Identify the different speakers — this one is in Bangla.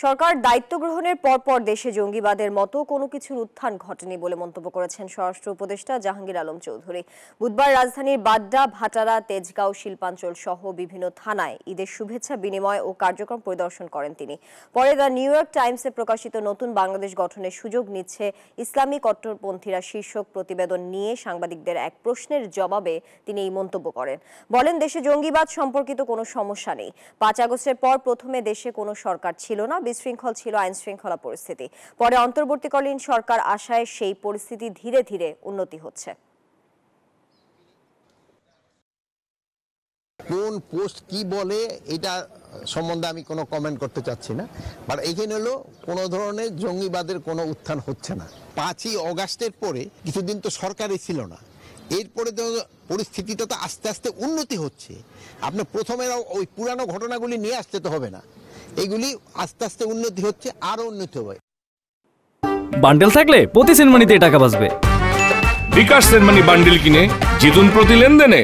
Speaker 1: সরকার দায়িত্ব গ্রহণের পরপর দেশে জঙ্গিবাদের মতো কোনো কিছুর উত্থান ঘটেনি বলে মন্তব্য করেছেন স্বরাষ্ট্র উপদেষ্টা জাহাঙ্গীর আলম চৌধুরী। বুধবার রাজধানীর বাড্ডা, ভাটারা, তেজগাঁও, শিল্পাঞ্চল সহ বিভিন্ন থানায় ঈদের শুভেচ্ছা বিনিময় ও কার্যক্রম পরিদর্শন করেন তিনি। পরে দ্য নিউ ইয়র্ক টাইমসে প্রকাশিত নতুন বাংলাদেশ গঠনের সুযোগ নিচ্ছে ইসলামী কট্টরপন্থীরা শীর্ষক প্রতিবেদন নিয়ে সাংবাদিকদের এক প্রশ্নের জবাবে তিনি এই মন্তব্য করেন। বলেন, দেশে জঙ্গিবাদ সম্পর্কিত কোনো সমস্যা নেই। 5 আগস্টের পর প্রথমে দেশে কোনো সরকার ছিল না, বিশৃঙ্খল ছিল আইন শৃঙ্খলা পরিস্থিতি। পরে অন্তর্বর্তীকালীন সরকার আসায় সেই পরিস্থিতি ধীরে ধীরে উন্নতি হচ্ছে।
Speaker 2: কোন পোস্ট কি বলে এটা সম্বন্ধে আমি কোনো কমেন্ট করতে চাচ্ছি না, বাট এইখানে হলো কোনো ধরনের জঙ্গিবাদের কোনো উত্থান হচ্ছে না। 5ই অগাস্টের পরে কিছুদিন তো সরকারই ছিল না, এরপরে তো পরিস্থিতিটা তো আস্তে আস্তে উন্নতি হচ্ছে। আপনি প্রথমে ওই পুরানো ঘটনাগুলি নিয়ে আসতে তো হবে না, এগুলি আস্তে আস্তে উন্নতি হচ্ছে, আরো উন্নতি হবে।
Speaker 3: বান্ডেল থাকলে প্রতি সেনমানিতে টাকা বাঁচবে।
Speaker 4: বিকাশ সেনমানি বান্ডেল কিনে জিতুন প্রতি লেনদেনে।